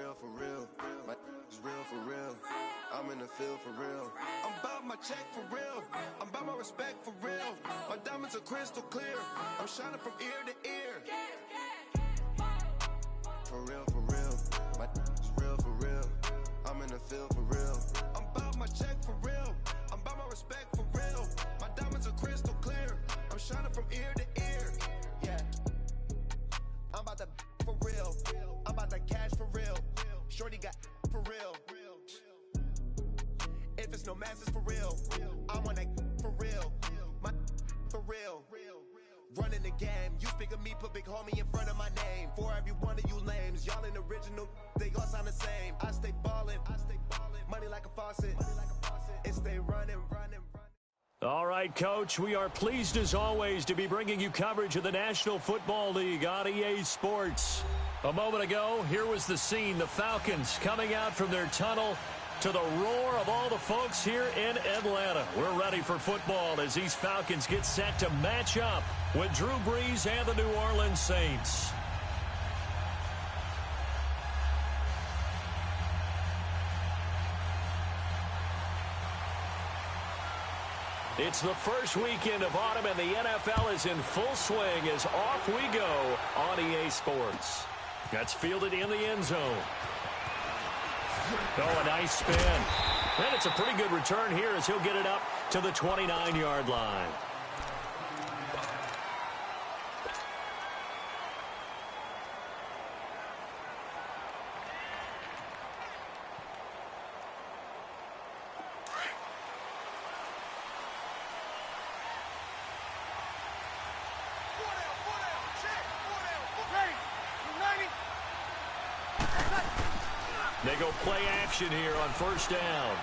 real, for real. My is real, for real. I'm in the field, for real. I'm about my check, for real. I'm about my respect, for real. My diamonds are crystal clear. I'm shining from ear to ear. For real, for real. My is real, for real. I'm in the field, for real. I'm about my check, for real. I'm about my respect, for real. My diamonds are crystal clear. I'm shining from ear to ear. Yeah. I'm about to for real. I'm about to cash for real. Shorty got for real. If it's no masses for real, I want that for real. My for real. Running the game. You speak of me, put big homie in front of my name. For every one of you lames, y'all ain't original. They all sound the same. I stay ballin'. Money like a faucet. It stay running. All right, Coach, we are pleased as always to be bringing you coverage of the National Football League on EA Sports. A moment ago, here was the scene. The Falcons coming out from their tunnel to the roar of all the folks here in Atlanta. We're ready for football as these Falcons get set to match up with Drew Brees and the New Orleans Saints. It's the first weekend of autumn, and the NFL is in full swing as off we go on EA Sports. That's fielded in the end zone. Oh, a nice spin. And it's a pretty good return here as he'll get it up to the 29-yard line. They go play action here on first down.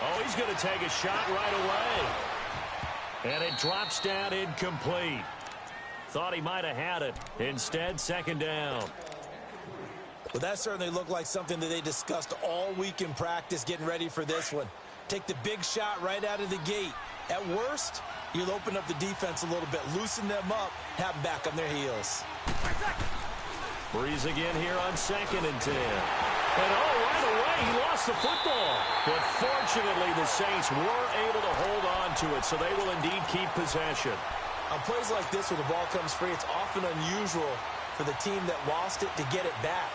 Oh, he's going to take a shot right away. And it drops down incomplete. Thought he might have had it. Instead, second down. Well, that certainly looked like something that they discussed all week in practice getting ready for this one. Take the big shot right out of the gate. At worst, you'll open up the defense a little bit, loosen them up, have them back on their heels. Brees again here on 2nd and 10. And oh, right away, he lost the football. But fortunately, the Saints were able to hold on to it, so they will indeed keep possession. On plays like this where the ball comes free, it's often unusual for the team that lost it to get it back.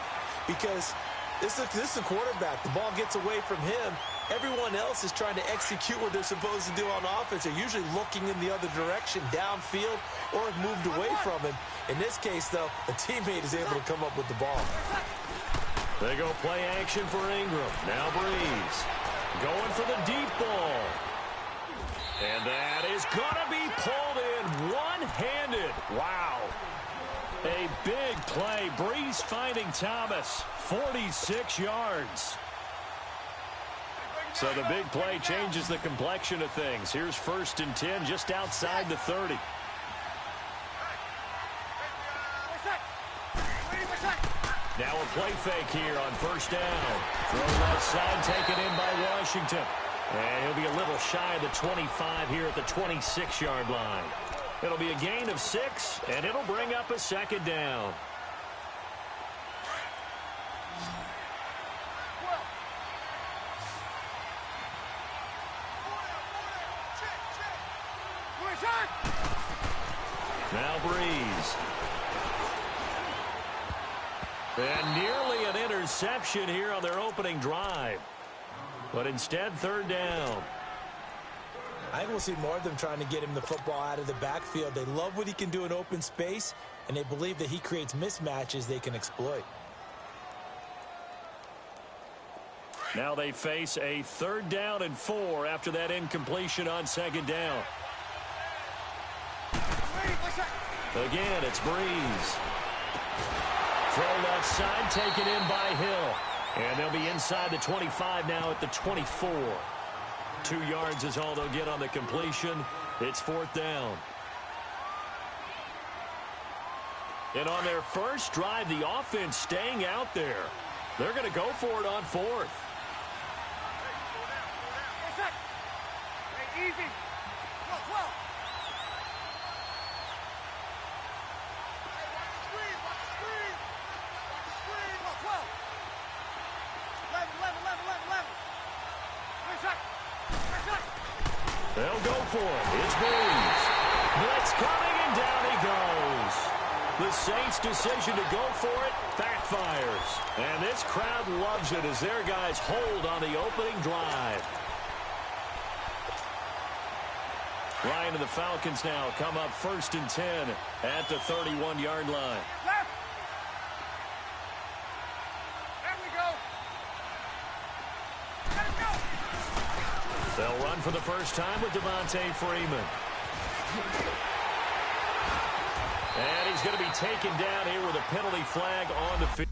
Because this is the quarterback. The ball gets away from him. Everyone else is trying to execute what they're supposed to do on offense. They're usually looking in the other direction, downfield, or have moved away from him. In this case, though, a teammate is able to come up with the ball. They go play action for Ingram. Now Brees going for the deep ball. And that is going to be pulled in one-handed. Wow. A big play. Brees finding Thomas. 46 yards. So the big play changes the complexion of things. Here's 1st and 10 just outside the 30. Now a play fake here on first down. Throw left side, taken in by Washington. And he'll be a little shy of the 25 here at the 26-yard line. It'll be a gain of 6, and it'll bring up a 2nd down. Now Brees. And nearly an interception here on their opening drive. But instead, 3rd down. I think we'll see more of them trying to get him the football out of the backfield. They love what he can do in open space, and they believe that he creates mismatches they can exploit. Now they face a 3rd down and 4 after that incompletion on 2nd down. Again, it's Brees. Throw left side, taken in by Hill. And they'll be inside the 25 now at the 24. 2 yards is all they'll get on the completion. It's 4th down. And on their first drive, the offense staying out there. They're going to go for it on 4th. Easy. They'll go for it. It's Breeze. Blitz coming, and down he goes. The Saints' decision to go for it backfires. And this crowd loves it as their guys hold on the opening drive. Ryan and the Falcons now come up 1st and 10 at the 31-yard line. Left. There we go. Let it go. They'll run for the first time with Devontae Freeman. And he's going to be taken down here with a penalty flag on the field.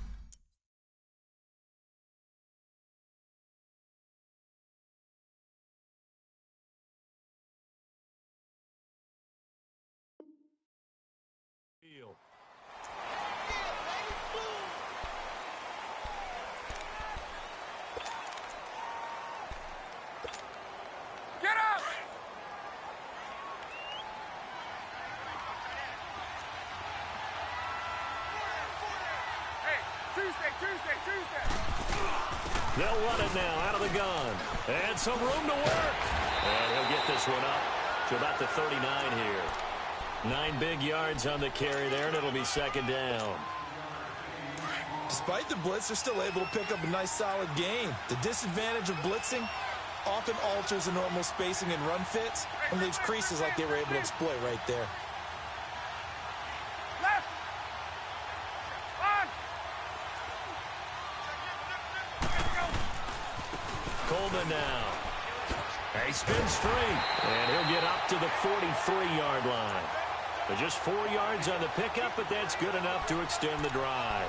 Get up. Hey, Tuesday. They'll run it now out of the gun. And some room to work. And he'll get this one up to about the 39 here. 9 big yards on the carry there, and it'll be 2nd down. Despite the blitz, they're still able to pick up a nice, solid gain. The disadvantage of blitzing often alters the normal spacing and run fits and leaves creases like they were able to exploit right there. Left. On. Coleman now. He spins free, and he'll get up to the 43-yard line. But just 4 yards on the pickup, but that's good enough to extend the drive.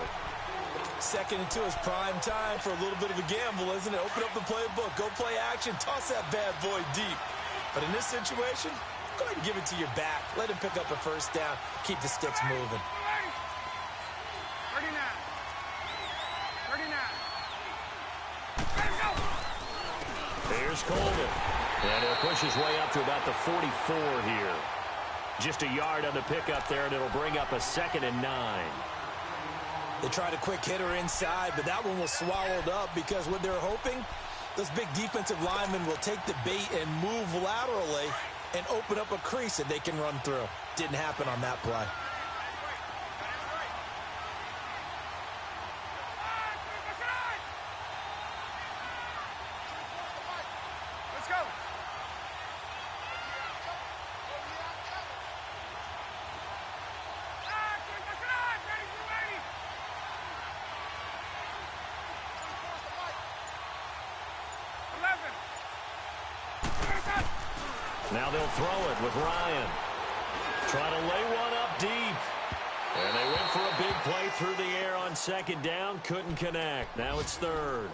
2nd and 2 is prime time for a little bit of a gamble, isn't it? Open up the playbook, go play action, toss that bad boy deep. But in this situation, go ahead and give it to your back. Let him pick up a 1st down, keep the sticks moving. 39. Let him go. Here's Coleman. And he'll push his way up to about the 44 here. Just a yard on the pickup there, and it'll bring up a 2nd and 9. They tried a quick hitter inside, but that one was swallowed up because what they're hoping, those big defensive linemen will take the bait and move laterally and open up a crease that they can run through. Didn't happen on that play. Let's go. Now they'll throw it with Ryan. Trying to lay one up deep. And they went for a big play through the air on 2nd down. Couldn't connect. Now it's 3rd.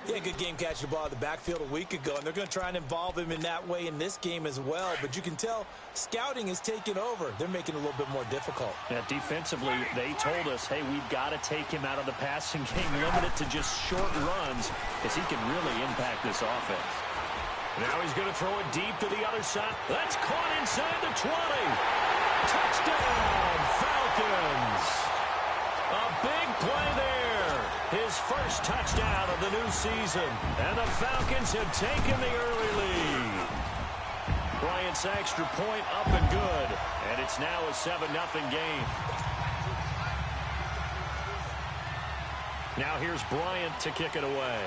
Yeah, good game catching the ball in the backfield a week ago, and they're going to try and involve him in that way in this game as well. But you can tell scouting is taking over. They're making it a little bit more difficult. Yeah, defensively, they told us, hey, we've got to take him out of the passing game, limit it to just short runs, because he can really impact this offense. Now he's going to throw it deep to the other side. That's caught inside the 20. Touchdown, Falcons. A big play there. His first touchdown of the new season. And the Falcons have taken the early lead. Bryant's extra point up and good. And it's now a 7-0 game. Now here's Bryant to kick it away.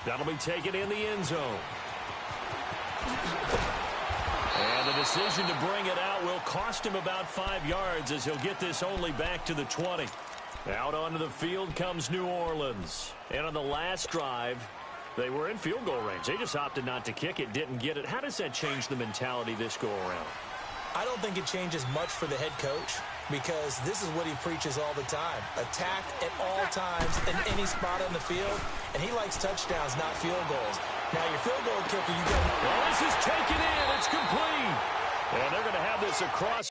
That'll be taken in the end zone. And the decision to bring it out will cost him about 5 yards as he'll get this only back to the 20. Out onto the field comes New Orleans. And on the last drive, they were in field goal range. They just opted not to kick it, didn't get it. How does that change the mentality this go-around? I don't think it changes much for the head coach because this is what he preaches all the time. Attack at all times in any spot on the field, and he likes touchdowns, not field goals. Now, your field goal kicker, you got... Well, this is taken in. It's complete. And they're going to have this across...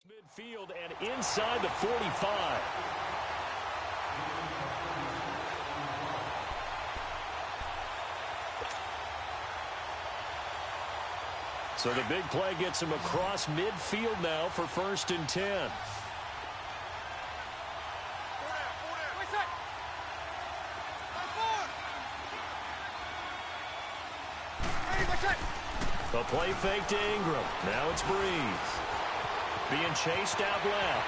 Midfield and inside the 45. So the big play gets him across midfield now for 1st and 10. The play fake to Ingram. Now it's Breeze. Being chased out left.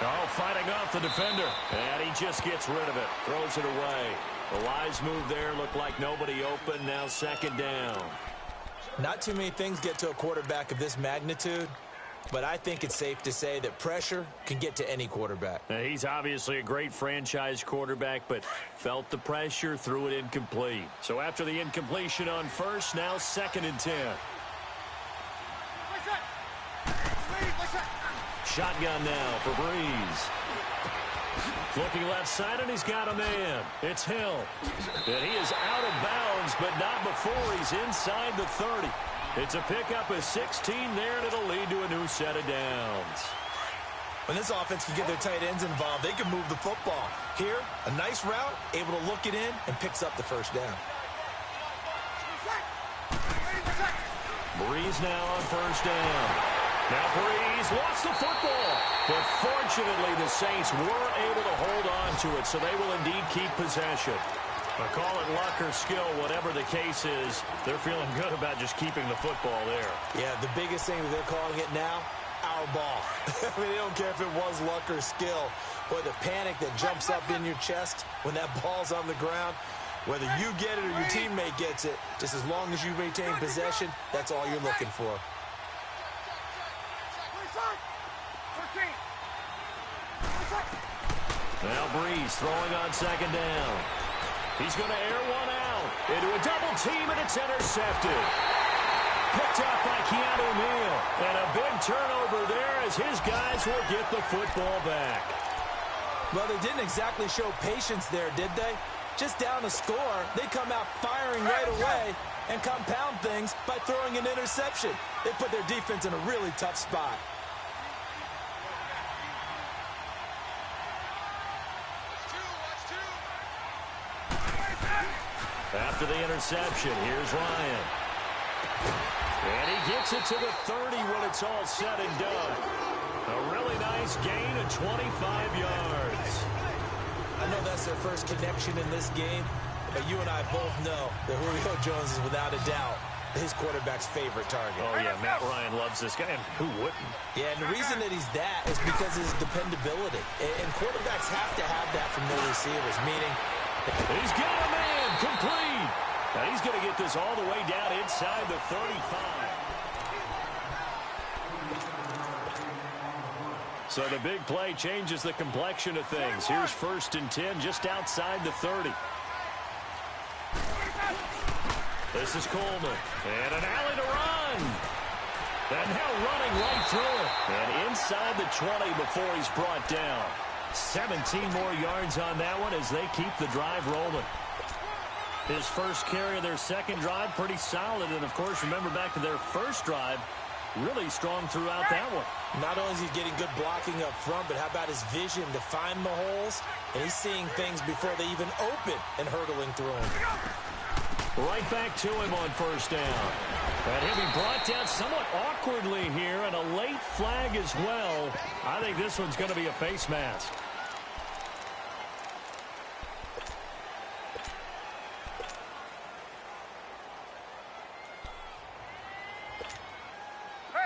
Oh, fighting off the defender. And he just gets rid of it. Throws it away. The wise move there. Looked like nobody open. Now 2nd down. Not too many things get to a quarterback of this magnitude, but I think it's safe to say that pressure can get to any quarterback. Now, he's obviously a great franchise quarterback, but felt the pressure, threw it incomplete. So after the incompletion on 1st, now 2nd and 10. Shotgun now for Breeze. Looking left side, and he's got a man. It's Hill. And he is out of bounds, but not before he's inside the 30. It's a pickup of 16 there, and it'll lead to a new set of downs. When this offense can get their tight ends involved, they can move the football. Here, a nice route, able to look it in, and picks up the 1st down. Breeze now on 1st down. Now Breeze lost the football. But fortunately, the Saints were able to hold on to it, so they will indeed keep possession. But call it luck or skill, whatever the case is, they're feeling good about just keeping the football there. Yeah, the biggest thing that they're calling it now, our ball. I mean, they don't care if it was luck or skill. Boy, the panic that jumps up in your chest when that ball's on the ground, whether you get it or your teammate gets it, just as long as you retain possession, that's all you're looking for. Now Breeze throwing on 2nd down. He's going to air one out into a double team, and it's intercepted. Picked up by Keanu Neal. And a big turnover there as his guys will get the football back. Well, they didn't exactly show patience there, did they? Just down a score, they come out firing right away and compound things by throwing an interception. They put their defense in a really tough spot. After the interception, here's Ryan. And he gets it to the 30 when it's all said and done. A really nice gain of 25 yards. I know that's their first connection in this game, but you and I both know that Julio Jones is without a doubt his quarterback's favorite target. Oh, yeah, Matt Ryan loves this guy, and who wouldn't? Yeah, and the reason that he's that is because of his dependability. And quarterbacks have to have that from their receivers, meaning he's got a man complete. Now he's going to get this all the way down inside the 35. So the big play changes the complexion of things. Here's 1st and 10 just outside the 30. This is Coleman. And an alley to run. And now running right through it. And inside the 20 before he's brought down. 17 more yards on that one as they keep the drive rolling. His first carry of their 2nd drive, pretty solid. And, of course, remember back to their 1st drive, really strong throughout that one. Not only is he getting good blocking up front, but how about his vision to find the holes? And he's seeing things before they even open and hurtling through them. Right back to him on 1st down. And he'll be brought down somewhat awkwardly here, and a late flag as well. I think this one's going to be a face mask.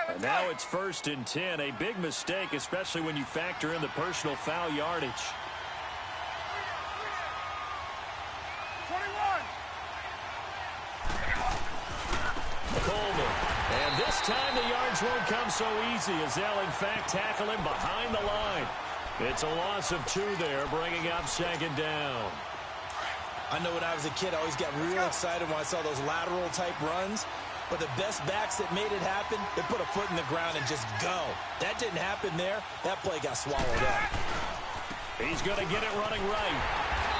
And now it's 1st and 10. A big mistake, especially when you factor in the personal foul yardage. 21. Coleman. And this time the yards won't come so easy as they'll, in fact, tackle him behind the line. It's a loss of 2 there, bringing up 2nd down. I know when I was a kid, I always got real excited when I saw those lateral-type runs. But the best backs that made it happen, they put a foot in the ground and just go. That didn't happen there. That play got swallowed up. He's going to get it running right.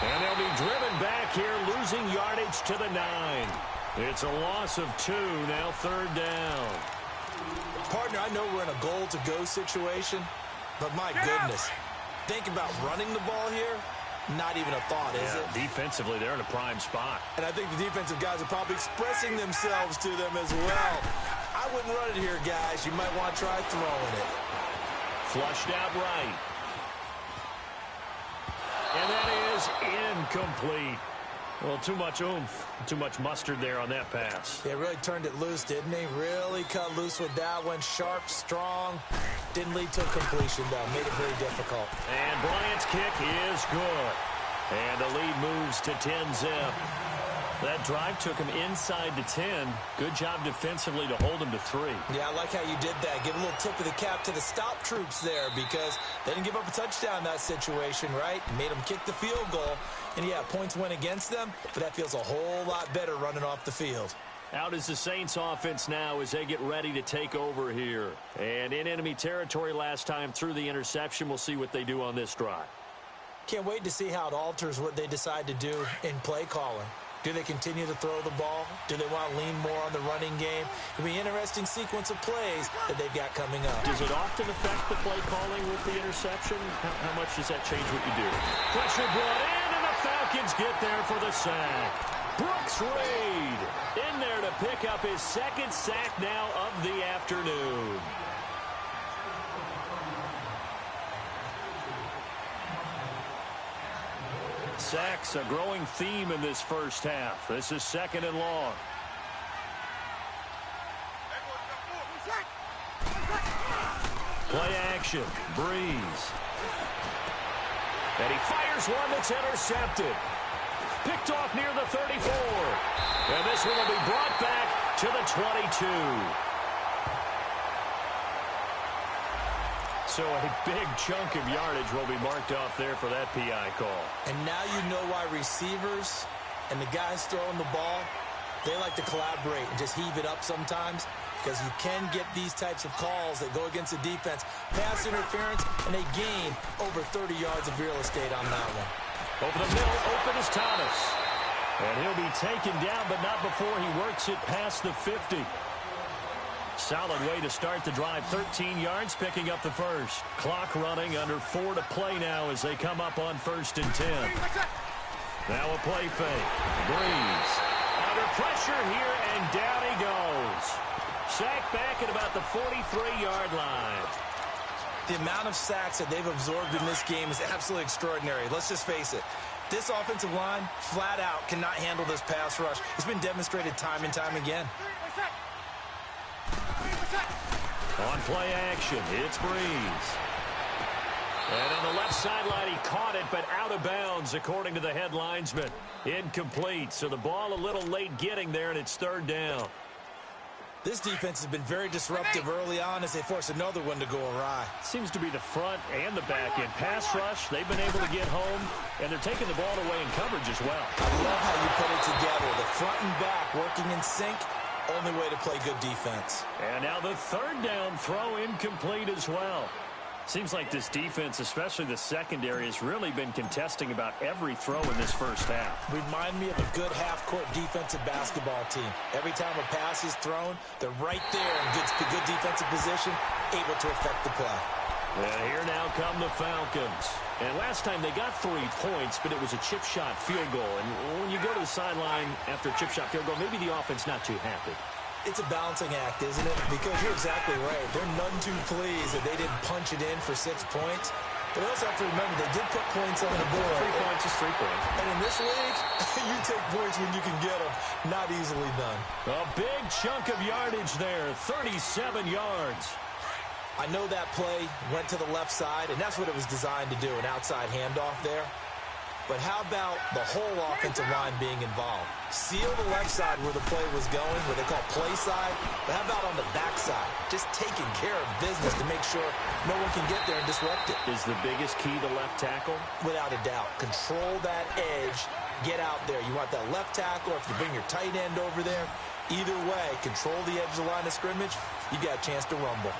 And they'll be driven back here, losing yardage to the 9. It's a loss of 2, now 3rd down. Partner, I know we're in a goal-to-go situation, but my goodness, think about running the ball here. Not even a thought, is it? Defensively, they're in a prime spot. And I think the defensive guys are probably expressing themselves to them as well. I wouldn't run it here, guys. You might want to try throwing it. Flushed out right. And that is incomplete. Well, too much oomph, too much mustard there on that pass. They really turned it loose, didn't he? Really cut loose with that one. Sharp, strong. Didn't lead to a completion, though. Made it very difficult. And Bryant's kick is good. And the lead moves to 10-zip. That drive took him inside the 10. Good job defensively to hold him to 3. Yeah, I like how you did that. Give a little tip of the cap to the stop troops there because they didn't give up a touchdown in that situation, right? Made them kick the field goal. And, yeah, points went against them, but that feels a whole lot better running off the field. Out is the Saints offense now as they get ready to take over here. And in enemy territory last time through the interception. We'll see what they do on this drive. Can't wait to see how it alters what they decide to do in play calling. Do they continue to throw the ball? Do they want to lean more on the running game? It'll be an interesting sequence of plays that they've got coming up. Does it often affect the play calling with the interception? How much does that change what you do? Pressure brought in, and the Falcons get there for the sack. Brooks Reed in there to pick up his second sack now of the afternoon. Sacks, a growing theme in this first half. This is 2nd and long. Play action. Breeze. And he fires one that's intercepted. Picked off near the 34. And this one will be brought back to the 22. So a big chunk of yardage will be marked off there for that PI call. And now you know why receivers and the guys throwing the ball, they like to collaborate and just heave it up sometimes because you can get these types of calls that go against the defense. Pass interference, and they gain over 30 yards of real estate on that one. Over the middle, open is Thomas. And he'll be taken down, but not before he works it past the 50. Solid way to start the drive. 13 yards, picking up the first. Clock running, under 4 to play now as they come up on 1st and 10. Now a play fake. Breeze. Under pressure here, and down he goes. Sacked back at about the 43-yard line. The amount of sacks that they've absorbed in this game is absolutely extraordinary. Let's just face it. This offensive line, flat out, cannot handle this pass rush. It's been demonstrated time and time again. On play action, it's Breeze. And on the left sideline, he caught it, but out of bounds, according to the head linesman. Incomplete, so the ball a little late getting there, and it's 3rd down. This defense has been very disruptive early on as they force another one to go awry. Seems to be the front and the back end. Pass rush, they've been able to get home, and they're taking the ball away in coverage as well. I love how you put it together. The front and back working in sync. Only way to play good defense. And now the 3rd down throw incomplete as well. Seems like this defense, especially the secondary, has really been contesting about every throw in this first half. Remind me of a good half-court defensive basketball team. Every time a pass is thrown, they're right there in good defensive position, able to affect the play. And here now come the Falcons. And last time they got 3 points, but it was a chip shot field goal. And when you go to the sideline after a chip shot field goal, maybe the offense not too happy. It's a balancing act, isn't it? Because you're exactly right. They're none too pleased that they didn't punch it in for 6 points. But I also have to remember they did put points on the board. 3 points is 3 points. And in this league, you take points when you can get them. Not easily done. A big chunk of yardage there, 37 yards. I know that play went to the left side, and that's what it was designed to do, an outside handoff there. But how about the whole offensive line being involved? Seal the left side where the play was going, where they call play side. But how about on the back side? Just taking care of business to make sure no one can get there and disrupt it. Is the biggest key the left tackle? Without a doubt. Control that edge. Get out there. You want that left tackle, or if you bring your tight end over there, either way, control the edge of the line of scrimmage, you got a chance to rumble.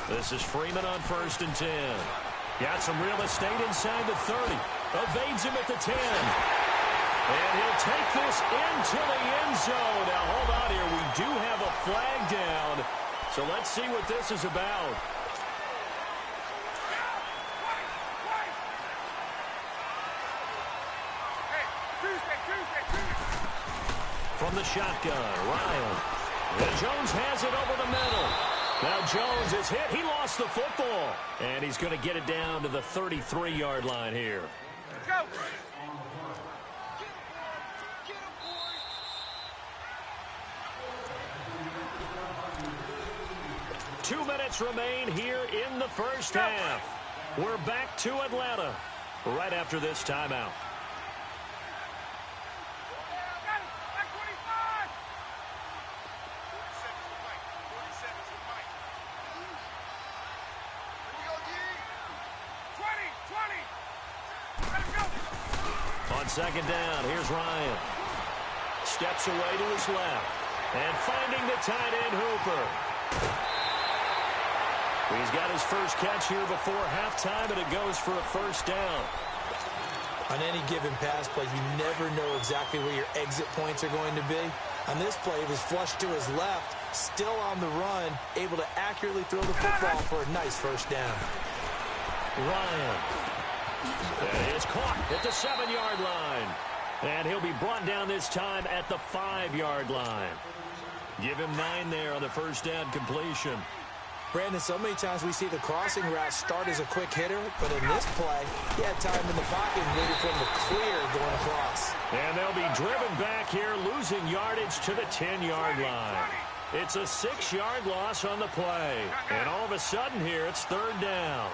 This is Freeman on 1st and 10. Got some real estate inside the 30. Evades him at the 10. And he'll take this into the end zone. Now, hold on here. We do have a flag down. So let's see what this is about. From the shotgun, Ryan. And Jones has it over the middle. Now Jones is hit. He lost the football. And he's going to get it down to the 33-yard line here. Let's go. 2 minutes remain here in the first half. We're back to Atlanta right after this timeout. On second down, here's Ryan. Steps away to his left. And finding the tight end, Hooper. He's got his first catch here before halftime, and it goes for a first down. On any given pass play, you never know exactly where your exit points are going to be. On this play, it was flushed to his left, still on the run, able to accurately throw the football for a nice first down. Ryan. And is caught at the 7-yard line. And he'll be brought down this time at the 5-yard line. Give him 9 there on the first down completion. Brandon, so many times we see the crossing route start as a quick hitter, but in this play, he had time in the pocket and waited for him to clear going across. And they'll be driven back here, losing yardage to the 10-yard line. It's a 6-yard loss on the play. And all of a sudden here, it's third down.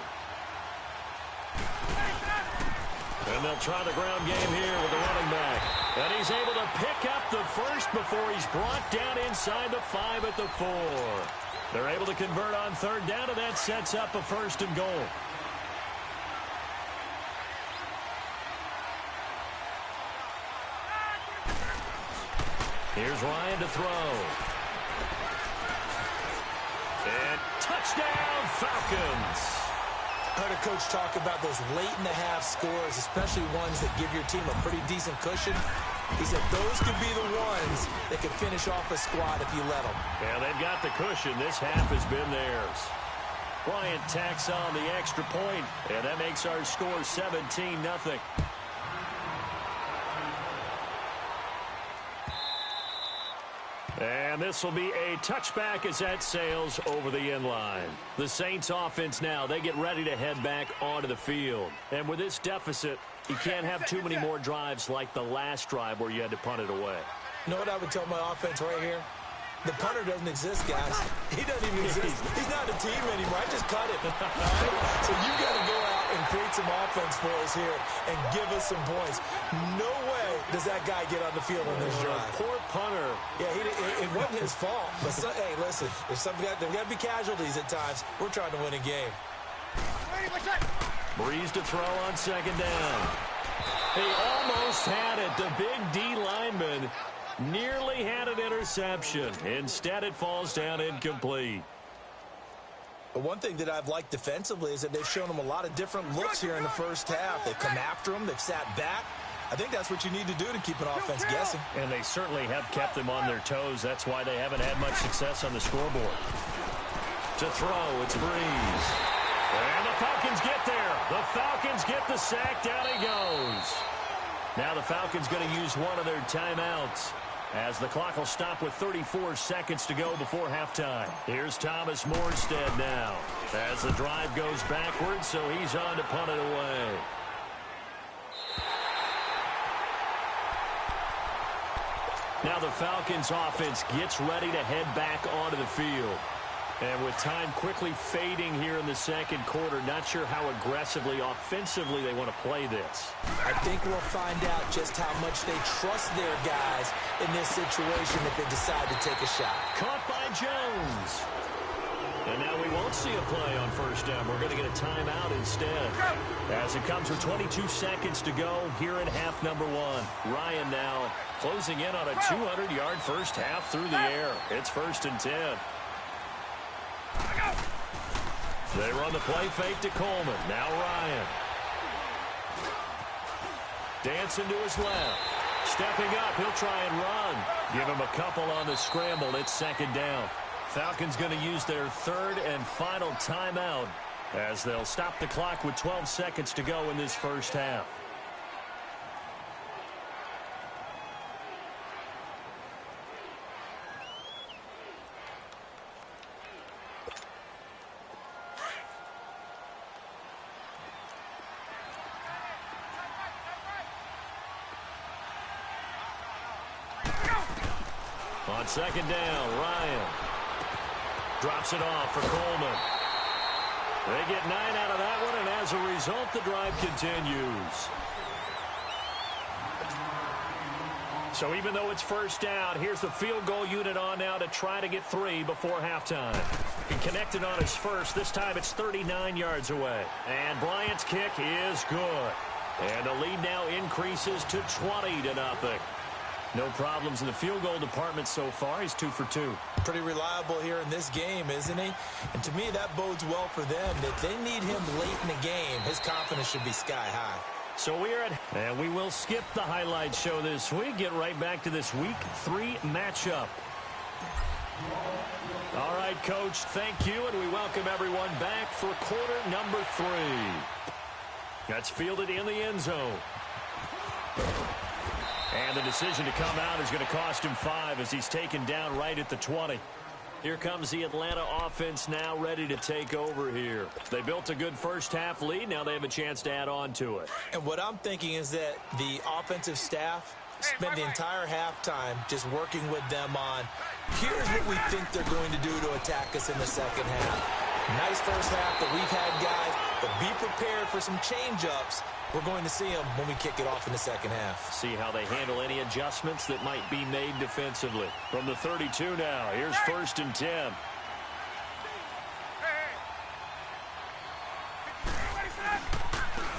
And they'll try the ground game here with the running back. And he's able to pick up the first before he's brought down inside the 5 at the 4. They're able to convert on third down, and that sets up a first and goal. Here's Ryan to throw. And touchdown, Falcons. I heard a coach talk about those late-in-the-half scores, especially ones that give your team a pretty decent cushion. He said those could be the ones that could finish off a squad if you let them. Yeah, they've got the cushion. This half has been theirs. Bryant tacks on the extra point, and that makes our score 17-0. And this will be a touchback as that sails over the end line. The Saints offense now, they get ready to head back onto the field. And with this deficit, you can't have too many more drives like the last drive where you had to punt it away. You know what I would tell my offense right here? The punter doesn't exist, guys. He doesn't even exist. He's not a team anymore. I just cut him. Right? So you've got to go out and create some offense for us here and give us some points. No way does that guy get on the field on this drive. Poor punter. Yeah, it wasn't his fault. But hey, listen, there's got to be casualties at times. We're trying to win a game. Breeze to throw on second down. He almost had it. The big D lineman nearly had an interception. Instead, it falls down incomplete. But one thing that I've liked defensively is that they've shown them a lot of different looks here in the first half. They've come after them. They've sat back. I think that's what you need to do to keep an offense guessing. And they certainly have kept them on their toes. That's why they haven't had much success on the scoreboard. To throw, it's Breeze. And the Falcons get there. The Falcons get the sack. Down he goes. Now the Falcons going to use one of their timeouts, as the clock will stop with 34 seconds to go before halftime. Here's Thomas Morstead now as the drive goes backwards, so he's on to punt it away. Now the Falcons offense gets ready to head back onto the field. And with time quickly fading here in the second quarter, not sure how aggressively, offensively they want to play this. I think we'll find out just how much they trust their guys in this situation if they decide to take a shot. Caught by Jones. And now we won't see a play on first down. We're going to get a timeout instead. As it comes with 22 seconds to go here in half number 1. Ryan now closing in on a 200-yard first half through the air. It's 1st and 10. They run the play fake to Coleman. Now Ryan. Dancing to his left. Stepping up, he'll try and run. Give him a couple on the scramble. It's second down. Falcons going to use their third and final timeout as they'll stop the clock with 12 seconds to go in this first half. On second down, Ryan drops it off for Coleman. They get 9 out of that one, and as a result, the drive continues. So even though it's first down, here's the field goal unit on now to try to get 3 before halftime. He connected on his first. This time it's 39 yards away. And Bryant's kick is good. And the lead now increases to 20-0. No problems in the field goal department so far. He's 2 for 2. Pretty reliable here in this game, isn't he? And to me, that bodes well for them. If they need him late in the game, his confidence should be sky high. So we're at, and we will skip the highlight show this week. Get right back to this week 3 matchup. All right, Coach, thank you, and we welcome everyone back for quarter number 3. That's fielded in the end zone. And the decision to come out is going to cost him 5 as he's taken down right at the 20. Here comes the Atlanta offense now ready to take over here. They built a good first half lead. Now they have a chance to add on to it. And what I'm thinking is that the offensive staff spent the entire halftime just working with them on, here's what we think they're going to do to attack us in the second half. Nice first half that we've had, guys, but be prepared for some change-ups. We're going to see them when we kick it off in the second half. See how they handle any adjustments that might be made defensively. From the 32 now, here's 1st and 10.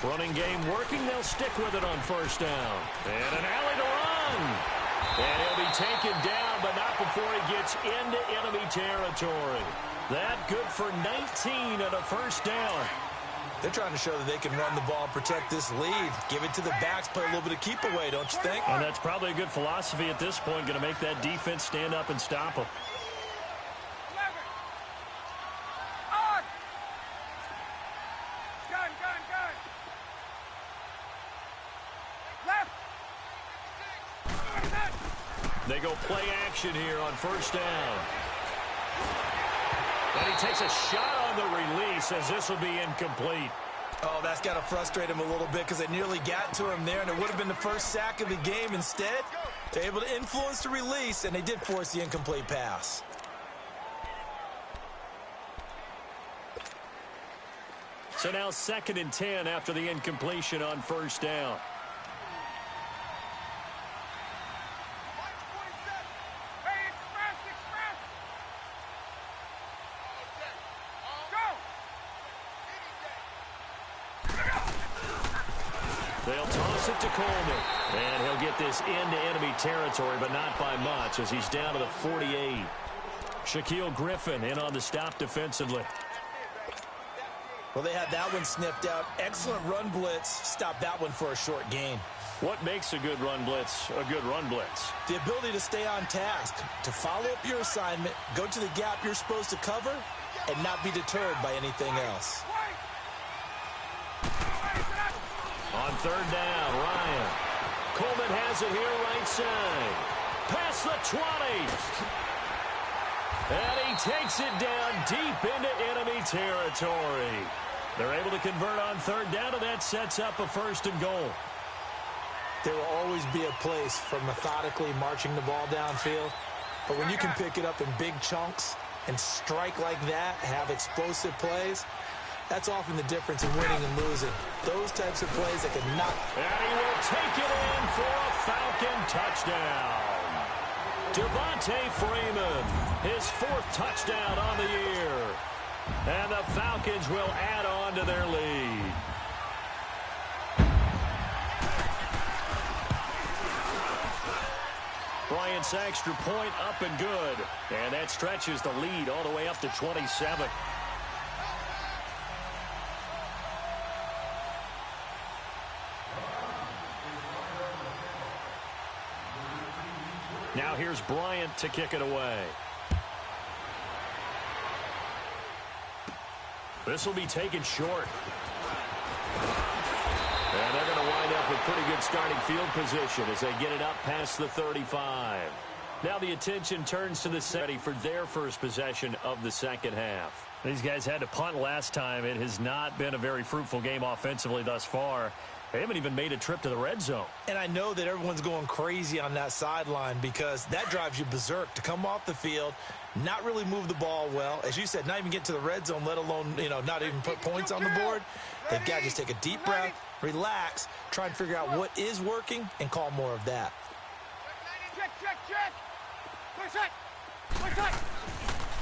Running game working. They'll stick with it on first down. And an alley to run. And he'll be taken down, but not before he gets into enemy territory. That good for 19 and a first down. They're trying to show that they can run the ball and protect this lead. Give it to the backs, play a little bit of keep away, don't you think? And that's probably a good philosophy at this point, going to make that defense stand up and stop them. They go play action here on first down. And he takes a shot on the release as this will be incomplete. Oh, that's got to frustrate him a little bit because they nearly got to him there, and it would have been the first sack of the game. Instead, they're able to influence the release, and they did force the incomplete pass. So now 2nd and 10 after the incompletion on first down. They'll toss it to Coleman. And he'll get this into enemy territory, but not by much as he's down to the 48. Shaquille Griffin in on the stop defensively. Well, they had that one sniffed out. Excellent run blitz. Stopped that one for a short gain. What makes a good run blitz a good run blitz? The ability to stay on task, to follow up your assignment, go to the gap you're supposed to cover, and not be deterred by anything else. On third down, Ryan. Coleman has it here right side. Past the 20. And he takes it down deep into enemy territory. They're able to convert on third down, and that sets up a 1st and goal. There will always be a place for methodically marching the ball downfield. But when you can pick it up in big chunks and strike like that, have explosive plays, that's often the difference in winning and losing. Those types of plays that can knock. And he will take it in for a Falcon touchdown. Devontae Freeman, his 4th touchdown on the year. And the Falcons will add on to their lead. Bryant's extra point up and good. And that stretches the lead all the way up to 27. Now here's Bryant to kick it away. This will be taken short. And they're going to wind up with pretty good starting field position as they get it up past the 35. Now the attention turns to the ready for their first possession of the second half. These guys had to punt last time. It has not been a very fruitful game offensively thus far. They haven't even made a trip to the red zone. And I know that everyone's going crazy on that sideline because that drives you berserk to come off the field, not really move the ball well. As you said, not even get to the red zone, let alone, not even put points on the board. They've got to just take a deep breath, relax, try and figure out what is working, and call more of that. Check.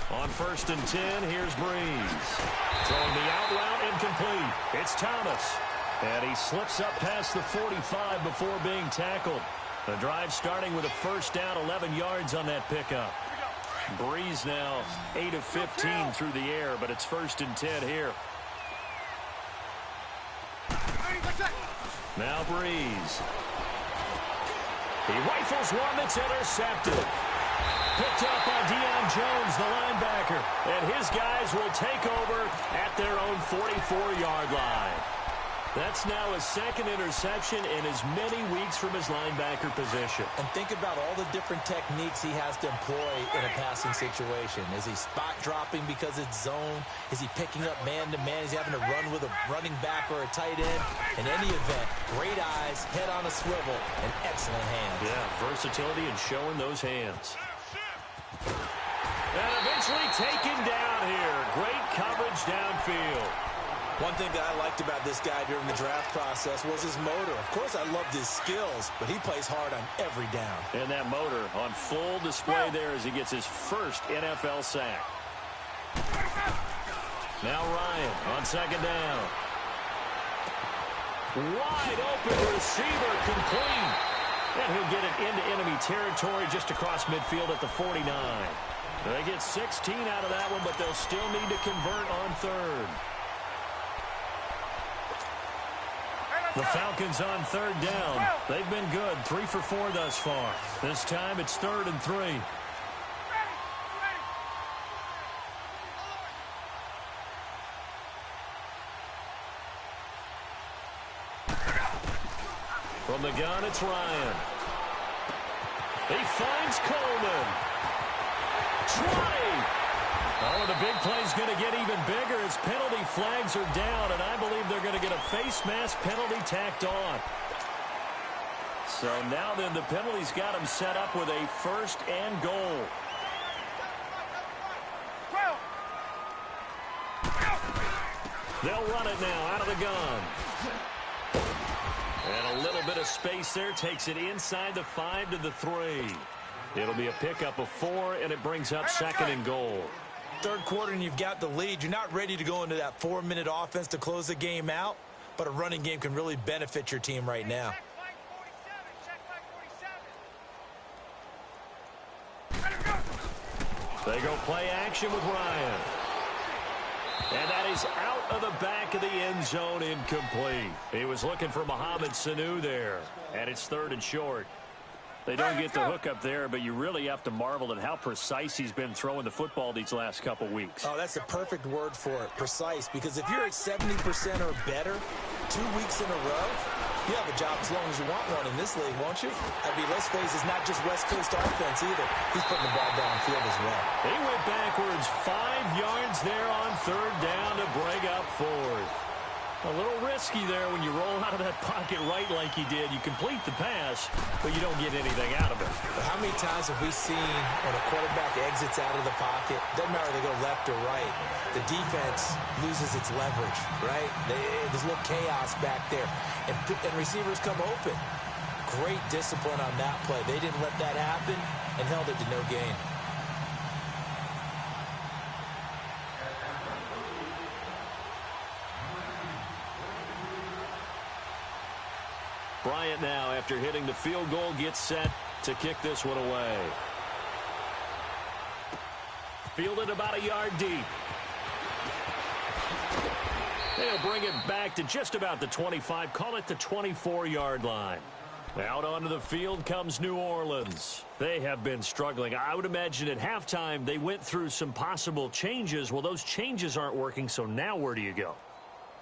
On 1st and 10, here's Breeze. Throwing the out route incomplete. It's Thomas. And he slips up past the 45 before being tackled. The drive starting with a first down, 11 yards on that pickup. Breeze now 8 of 15 through the air, but it's 1st and 10 here. Now Breeze. He rifles one that's intercepted. Picked up by Deion Jones, the linebacker. And his guys will take over at their own 44-yard line. That's now his second interception in as many weeks from his linebacker position. And think about all the different techniques he has to employ in a passing situation. Is he spot dropping because it's zone? Is he picking up man-to-man? Is he having to run with a running back or a tight end? In any event, great eyes, head on a swivel, and excellent hands. Yeah, versatility and showing those hands. And eventually taken down here. Great coverage downfield. One thing that I liked about this guy during the draft process was his motor. Of course, I loved his skills, but he plays hard on every down. And that motor on full display there as he gets his first NFL sack. Now Ryan on 2nd down. Wide open receiver complete. And he'll get it into enemy territory just across midfield at the 49. They get 16 out of that one, but they'll still need to convert on 3rd. The Falcons on 3rd down. They've been good, 3 for 4 thus far. This time it's 3rd and 3. From the gun, it's Ryan. He finds Coleman. 20. Oh, and the big play's going to get even bigger as penalty flags are down, and I believe they're going to get a face mask penalty tacked on. So now then the penalty's got him set up with a 1st and goal. They'll run it now out of the gun. And a little bit of space there takes it inside the 5 to the 3. It'll be a pickup of 4, and it brings up 2nd and goal. 3rd quarter and you've got the lead. You're not ready to go into that 4-minute offense to close the game out, but a running game can really benefit your team right now. They go play action with Ryan. And that is out of the back of the end zone, incomplete. He was looking for Mohamed Sanu there, and it's 3rd and short. They don't get the hook up there, but you really have to marvel at how precise he's been throwing the football these last couple weeks. Oh, that's the perfect word for it, precise, because if you're at 70% or better 2 weeks in a row, you have a job as long as you want one in this league, won't you? I mean, let's face it, it's not just West Coast offense either. He's putting the ball downfield as well. He went backwards 5 yards there on 3rd down to bring up 4th. A little risky there when you roll out of that pocket right like he did. You complete the pass, but you don't get anything out of it. But how many times have we seen when a quarterback exits out of the pocket, doesn't matter if they go left or right, the defense loses its leverage, right? There's a little chaos back there, and receivers come open. Great discipline on that play. They didn't let that happen and held it to no gain. Bryant now, after hitting the field goal, gets set to kick this one away. Fielded about a yard deep. They'll bring it back to just about the 25, call it the 24-yard line. Out onto the field comes New Orleans. They have been struggling. I would imagine at halftime they went through some possible changes. Well, those changes aren't working, so now where do you go?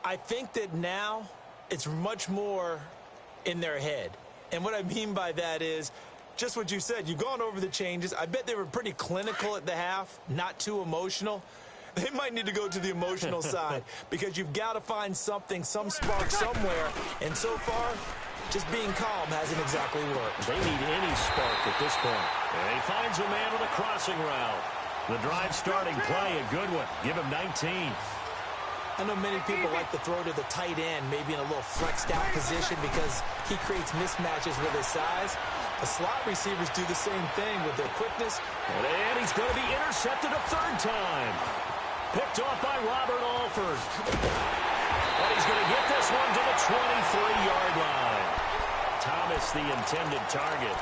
I think that now it's much more in their head. And what I mean by that is just what you said. You've gone over the changes. I bet they were pretty clinical at the half, not too emotional. They might need to go to the emotional side because you've got to find something, some spark somewhere. And so far, just being calm hasn't exactly worked. They need any spark at this point. And he finds a man with a crossing route. The drive starting play, a good one. Give him 19. I know many people like to throw to the tight end, maybe in a little flexed out position because he creates mismatches with his size. The slot receivers do the same thing with their quickness. And he's going to be intercepted a third time. Picked off by Robert Alford. And he's going to get this one to the 23-yard line. Thomas, the intended target.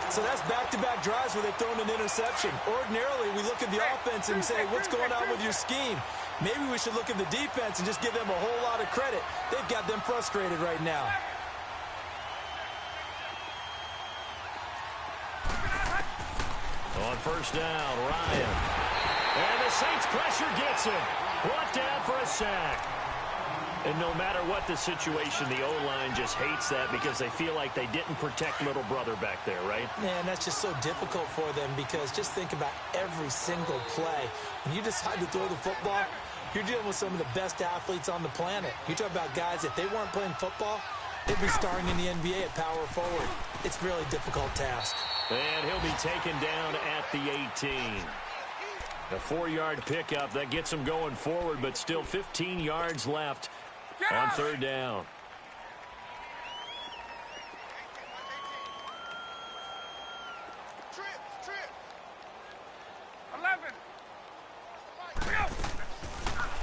So that's back-to-back drives where they've thrown an interception. Ordinarily, we look at the offense and say, what's going on with your scheme? Maybe we should look at the defense and just give them a whole lot of credit. They've got them frustrated right now. On first down, Ryan. And the Saints pressure gets him. Brought down for a sack. And no matter what the situation, the O-line just hates that because they feel like they didn't protect little brother back there, right? Man, that's just so difficult for them because just think about every single play. When you decide to throw the football, you're dealing with some of the best athletes on the planet. You talk about guys, if they weren't playing football, they'd be starring in the NBA at power forward. It's a really difficult task. And he'll be taken down at the 18. A 4-yard pickup that gets him going forward, but still 15 yards left on third down. Trip. 11.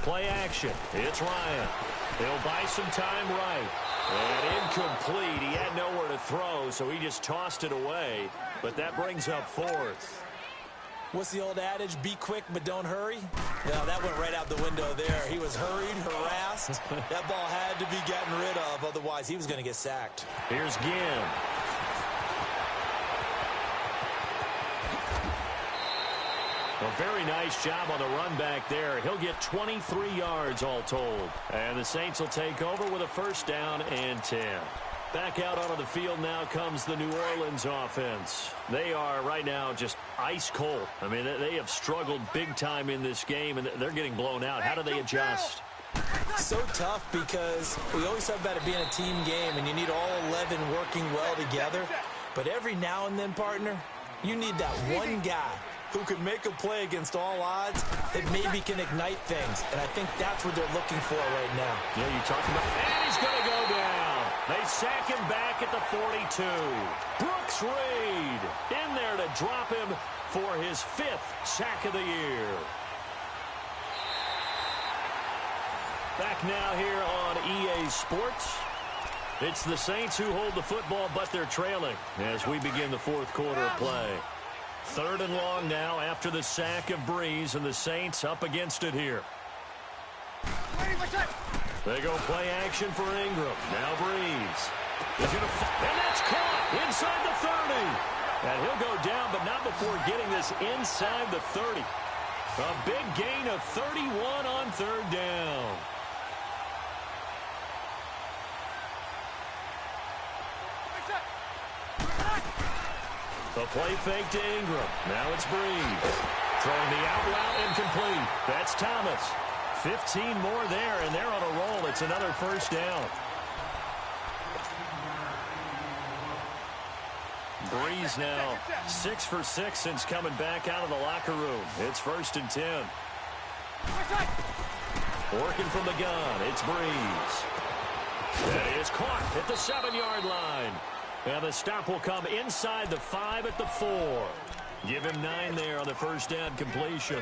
Play action. It's Ryan. He'll buy some time right. And incomplete. He had nowhere to throw, so he just tossed it away. But that brings up fourth. What's the old adage? Be quick, but don't hurry? Well, that went right out the window there. He was hurried, harassed. That ball had to be gotten rid of, otherwise he was going to get sacked. Here's Ginn. A very nice job on the run back there. He'll get 23 yards all told. And the Saints will take over with a first down and 10. Back out onto the field now comes the New Orleans offense. They are right now just ice cold. I mean, they have struggled big time in this game, and they're getting blown out. How do they adjust? So tough because we always talk about it being a team game, and you need all 11 working well together. But every now and then, partner, you need that one guy who can make a play against all odds that maybe can ignite things. And I think that's what they're looking for right now. Yeah, you're talking about, and he's going to go down. They sack him back at the 42. Brooks Reed in there to drop him for his 5th sack of the year. Back now here on EA Sports. It's the Saints who hold the football, but they're trailing as we begin the fourth quarter of play. 3rd and long now after the sack of Breeze, and the Saints up against it here. They go play action for Ingram. Now Breeze. He's going to, and that's caught inside the 30. And he'll go down, but not before getting this inside the 30. A big gain of 31 on 3rd down. The play fake to Ingram. Now it's Breeze. Throwing the out route incomplete. That's Thomas. 15 more there, and they're on a roll. It's another first down. Breeze now 6 for 6 since coming back out of the locker room. It's 1st and 10. Working from the gun. It's Breeze. That is caught at the 7-yard line. And the stop will come inside the 5 at the 4. Give him 9 there on the first down completion.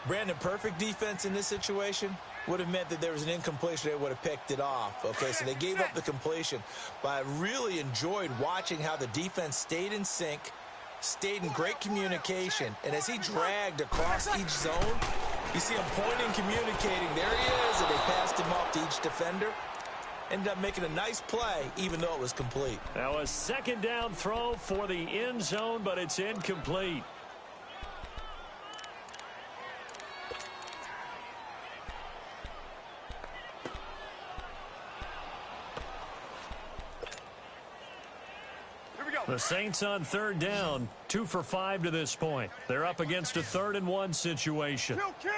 Brandon, perfect defense in this situation would have meant that there was an incompletion. They would have picked it off. Okay, so they gave up the completion. But I really enjoyed watching how the defense stayed in sync, stayed in great communication. And as he dragged across each zone, you see him pointing, communicating. There he is, and they passed him off to each defender. ended up making a nice play, even though it was complete. Now a second down throw for the end zone, but it's incomplete. The Saints on third down, 2 for 5 to this point. They're up against a 3rd and 1 situation. Kill.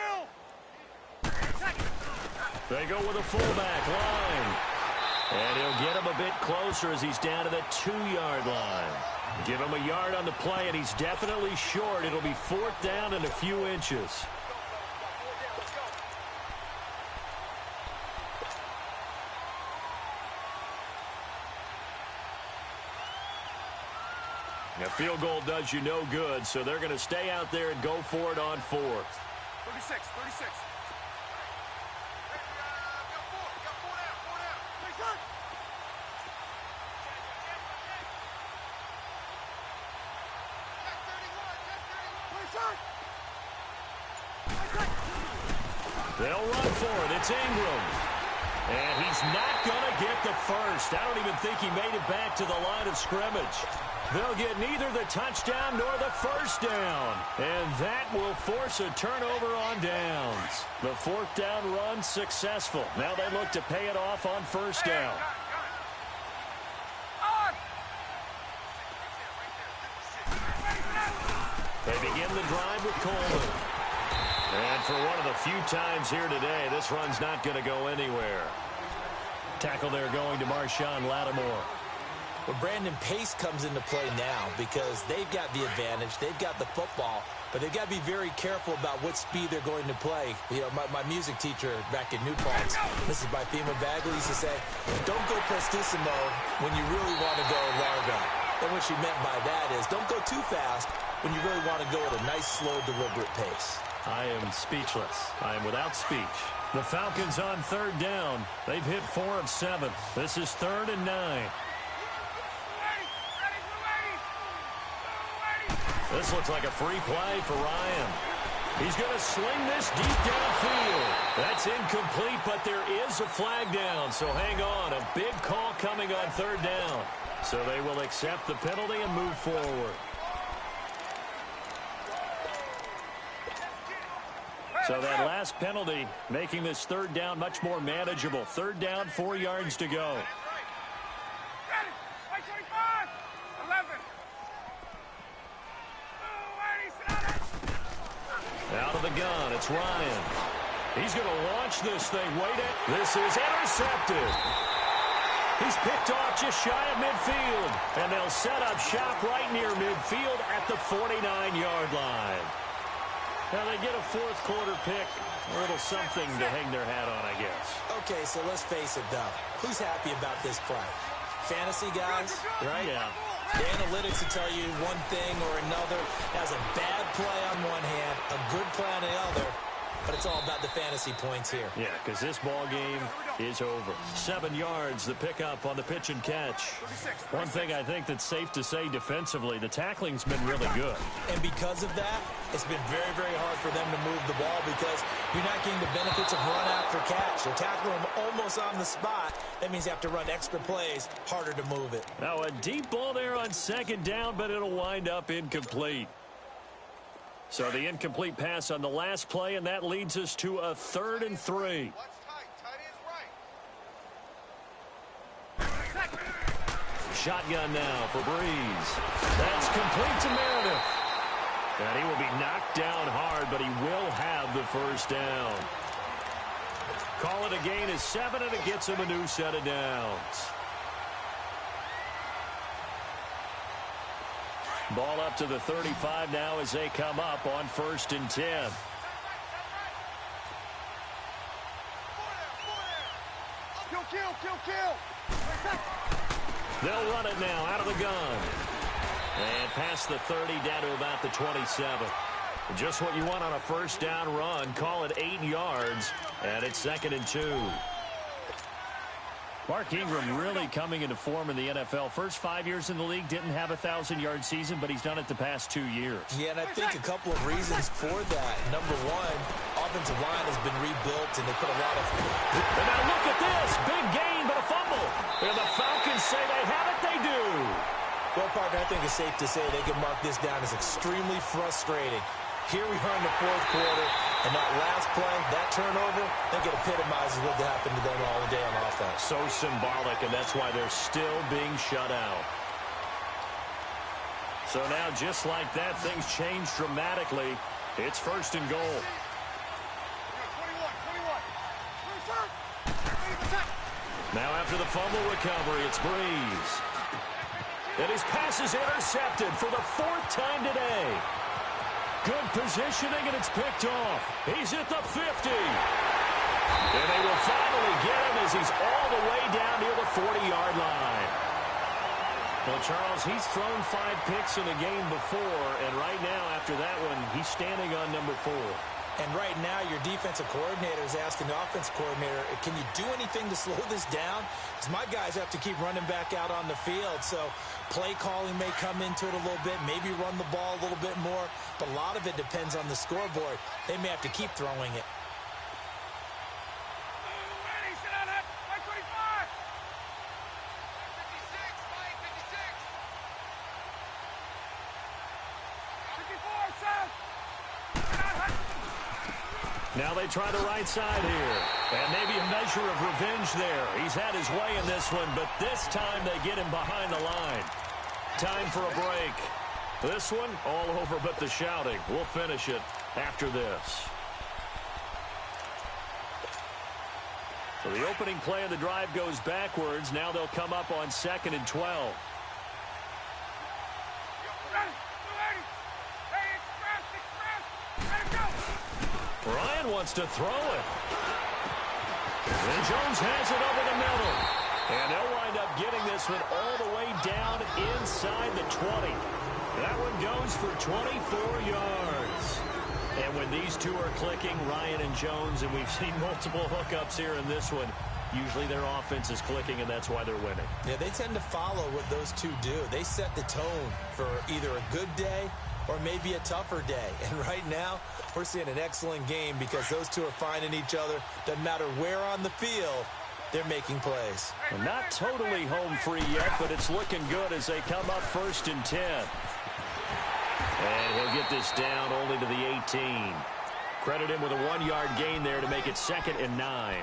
They go with a fullback line. And he'll get him a bit closer as he's down to the 2-yard line. Give him a yard on the play, and he's definitely short. It'll be 4th down and a few inches. A field goal does you no good, so they're going to stay out there and go for it on 4th. 36. They'll run for it. It's Ingram. And he's not going to get the first. I don't even think he made it back to the line of scrimmage. They'll get neither the touchdown nor the first down. And that will force a turnover on downs. The 4th down run successful. Now they look to pay it off on first down. They begin the drive with Coleman. And for one of the few times here today, this run's not going to go anywhere. Tackle there going to Marshawn Lattimore. Well, Brandon, pace comes into play now because they've got the advantage. They've got the football, but they've got to be very careful about what speed they're going to play. You know, my music teacher back in New Paltz, Mrs. Bifema Bagley, used to say, don't go prestissimo when you really want to go largo. And what she meant by that is don't go too fast when you really want to go at a nice, slow, deliberate pace. I am speechless. I am without speech. The Falcons on third down. They've hit 4 of 7. This is 3rd and 9. This looks like a free play for Ryan. He's going to sling this deep downfield. That's incomplete, but there is a flag down, so hang on. A big call coming on 3rd down. So they will accept the penalty and move forward. So that last penalty making this 3rd down much more manageable. 3rd down, 4 yards to go. Out of the gun, it's Ryan. He's going to launch this thing. Wait it. This is intercepted. He's picked off just shy of midfield. And they'll set up shop right near midfield at the 49-yard line. Now they get a 4th quarter pick. A little something to hang their hat on, I guess. Okay, so let's face it, though. Who's happy about this play? Fantasy guys, right? Yeah. The analytics will tell you one thing or another. Has a bad play on one hand, a good play on the other, but it's all about the fantasy points here. Yeah, because this ball game is over. 7 yards, the pickup on the pitch and catch. One thing I think that's safe to say defensively, the tackling's been really good. And because of that, it's been very, very hard for them to move the ball because you're not getting the benefits of run after catch. They're tackling them almost on the spot. That means you have to run extra plays, harder to move it. Now a deep ball there on 2nd down, but it'll wind up incomplete. So the incomplete pass on the last play, and that leads us to a 3rd and 3. Shotgun now for Breeze. That's complete to Meredith. And he will be knocked down hard, but he will have the first down. Call it a gain of 7, and it gets him a new set of downs. Ball up to the 35 now as they come up on 1st and 10. Kill. They'll run it now out of the gun. And past the 30 down to about the 27. Just what you want on a 1st down run. Call it 8 yards. And it's 2nd and 2. Mark Ingram really coming into form in the NFL. First 5 years in the league, didn't have a 1,000-yard season, but he's done it the past 2 years. Yeah, and I think a couple of reasons for that. Number one, offensive line has been rebuilt, and they put a lot of... And now look at this. Big gain, but a fumble. think it's safe to say they can mark this down as extremely frustrating. Here we are in the fourth quarter, and that last play, that turnover, I think it epitomizes what happened to them all day on offense. So symbolic, and that's why they're still being shut out. So now, just like that, things change dramatically. It's first and goal. Now after the fumble recovery, it's Breeze. And his pass is intercepted for the fourth time today. Good positioning, and it's picked off. He's at the 50. And they will finally get him as he's all the way down near the 40-yard line. Well, Charles, he's thrown 5 picks in a game before, and right now, after that one, he's standing on number 4. And right now, your defensive coordinator is asking the offensive coordinator, can you do anything to slow this down? Because my guys have to keep running back out on the field. So play calling may come into it a little bit, maybe run the ball a little bit more. But a lot of it depends on the scoreboard. They may have to keep throwing it. Now they try the right side here. And maybe a measure of revenge there. He's had his way in this one, but this time they get him behind the line. Time for a break. This one, all over but the shouting. We'll finish it after this. So the opening play of the drive goes backwards. Now they'll come up on 2nd and 12. Ryan wants to throw it. And Jones has it over the middle. And they'll wind up getting this one all the way down inside the 20. That one goes for 24 yards. And when these two are clicking, Ryan and Jones, and we've seen multiple hookups here in this one, usually their offense is clicking, and that's why they're winning. Yeah, they tend to follow what those two do. They set the tone for either a good day or maybe a tougher day. And right now, we're seeing an excellent game because those two are finding each other. Doesn't matter where on the field, they're making plays. Well, not totally home free yet, but it's looking good as they come up 1st and 10. And he'll get this down only to the 18. Credit him with a 1-yard gain there to make it 2nd and 9.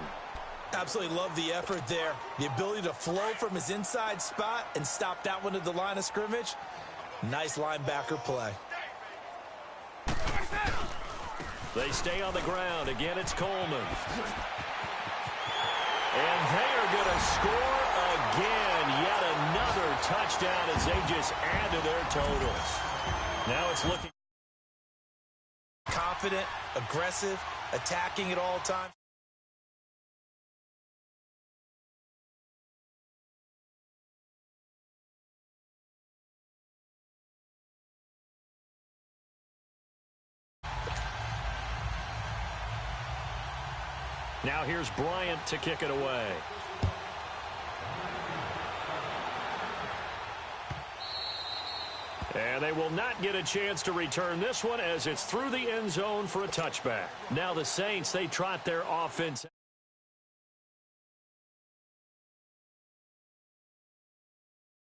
Absolutely love the effort there. The ability to flow from his inside spot and stop that one at the line of scrimmage. Nice linebacker play. They stay on the ground. Again, it's Coleman. And they are going to score again. Yet another touchdown as they just add to their totals. Now it's looking confident, aggressive, attacking at all times. Now here's Bryant to kick it away. And they will not get a chance to return this one as it's through the end zone for a touchback. Now the Saints, they trot their offense.